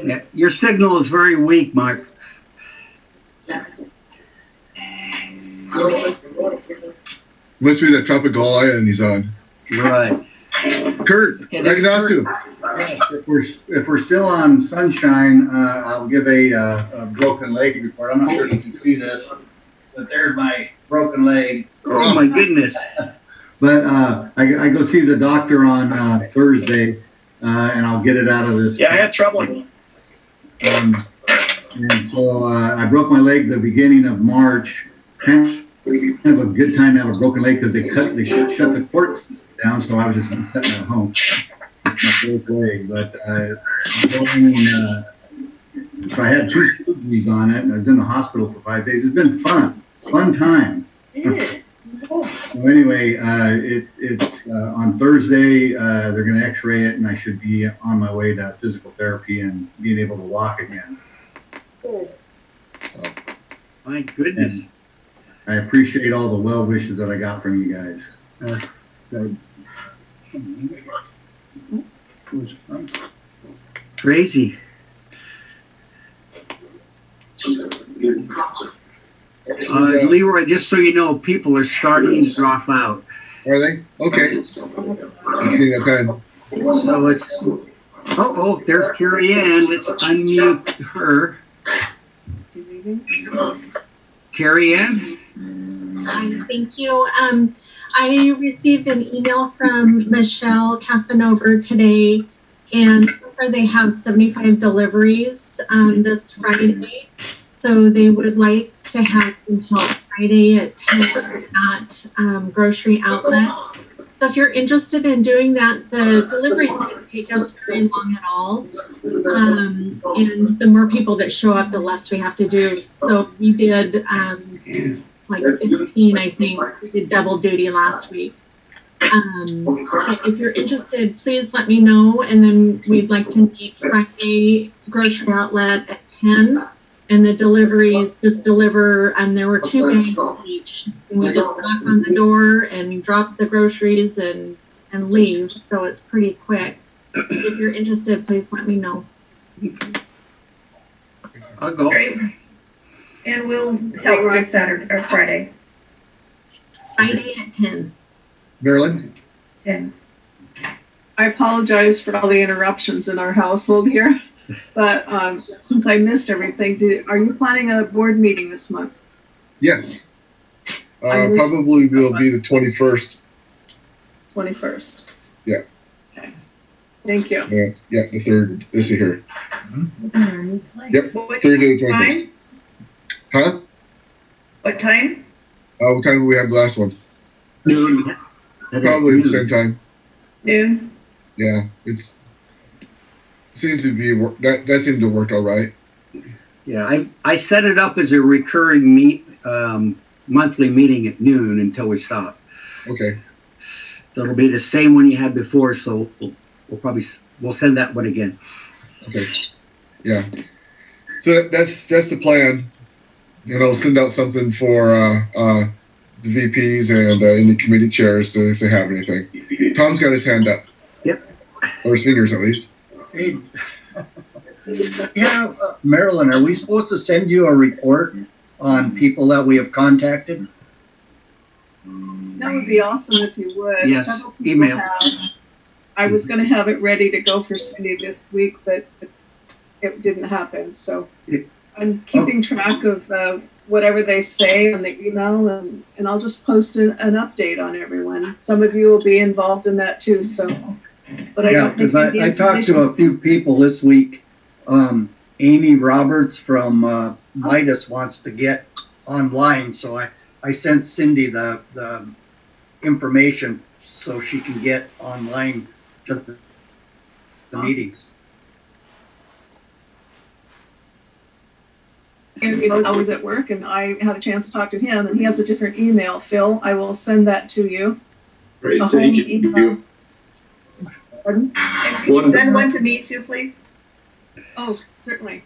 Yeah, your signal is very weak, Mark. Must be the tropical island he's on. Right. Kurt, I can ask you. If we're still on sunshine, I'll give a broken leg report. I'm not sure if you can see this, but there's my broken leg. Oh my goodness! But I go see the doctor on Thursday, and I'll get it out of this. yeah, I had trouble. And so I broke my leg the beginning of March. Kind of a good time to have a broken leg because they shut the courts down, so I was just sitting at home. My broke leg, but so I had 2 surgeries on it, and I was in the hospital for 5 days. It's been fun time. So anyway, it's on Thursday. They're going to X-ray it, and I should be on my way to physical therapy and being able to walk again. My goodness! And I appreciate all the well wishes that I got from you guys. Crazy. Leroy, just so you know, people are starting to drop out. Are they? Okay. So it's, there's Carrie Ann. Let's unmute her. Carrie Ann? Thank you. I received an email from Michelle Casanova today, and so far they have 75 deliveries this Friday. So they would like to have some help Friday at 10 at Grocery Outlet. So if you're interested in doing that, the deliveries don't take us very long at all. And the more people that show up, the less we have to do. So we did like 15, I think. We did double duty last week. If you're interested, please let me know. And then we'd like to meet Friday Grocery Outlet at 10. And the deliveries just deliver, and there were 2 bags each. And we just knock on the door and drop the groceries and leave. So it's pretty quick. If you're interested, please let me know. I'll go. Great. And we'll help this Saturday or Friday. Friday at 10. Marilyn? 10. I apologize for all the interruptions in our household here, but since I missed everything, are you planning a board meeting this month? Yes. Probably will be the 21st. 21st. Yeah. Okay. Thank you. Yeah, the 3rd. This is here. Yep. What Thursday the 21st. time? Huh? What time? What time do we have the last one? Noon. Probably the same time. Noon. Yeah, seems to be that seemed to work all right. Yeah, I set it up as a recurring monthly meeting at noon until we stop. Okay. So it'll be the same one you had before. So we'll send that one again. Okay. Yeah. So that's the plan. And I'll send out something for the VPs and any committee chairs if they have anything. Tom's got his hand up. Yep. Or his fingers, at least. Hey, yeah, Marilyn, are we supposed to send you a report on people that we have contacted? That would be awesome if you would. Yes, Several people email. I was going to have it ready to go for Cindy this week, but it didn't happen. So I'm keeping track of whatever they say on the email, and I'll just post an update on everyone. Some of you will be involved in that too. So, but Yeah, because I talked to a few people this week. Amy Roberts from Midas wants to get online, so I sent Cindy the information so she can get online to the meetings. And he was always at work, and I had a chance to talk to him, and he has a different email. Phil, I will send that to you. Great, thank you. Pardon? And can you send one to me too, please? Oh, certainly.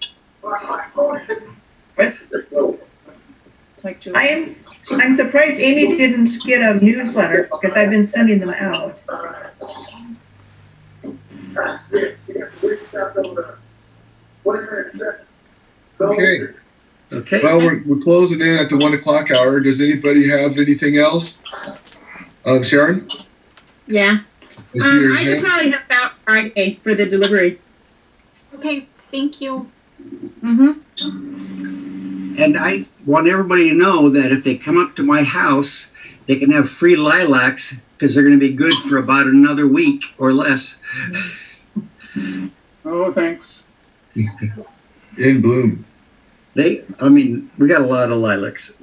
I'm surprised Amy didn't get a newsletter because I've been sending them out. Okay. Well, we're closing in at the 1 o'clock hour. Does anybody have anything else? Sharon? Yeah. I could probably have about Friday for the delivery. Okay, thank you. And I want everybody to know that if they come up to my house, they can have free lilacs because they're going to be good for about another week or less. Oh, thanks. In bloom. We got a lot of lilacs.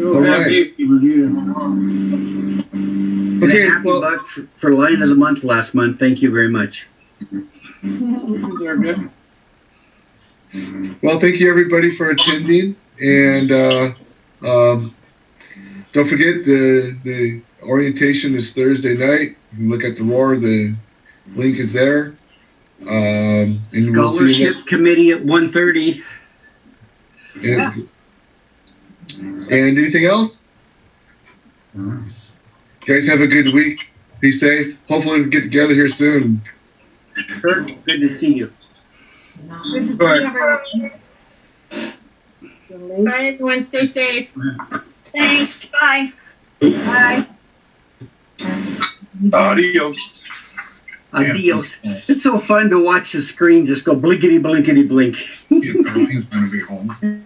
All right. Okay, happy luck for Lion of the Month last month. Thank you very much. They're good. Well, thank you everybody for attending, and don't forget the orientation is Thursday night. You can look at the Roar. The link is there. And Scholarship committee at 1:30. And anything else? You guys have a good week. Be safe. Hopefully we get together here soon. Kurt, good to see you. Good to see everyone. Bye, everyone. Stay safe. Thanks. Bye. Bye. Adios. Adios. It's so fun to watch the screen just go blinkety, blinkety, blink. He's going to be home.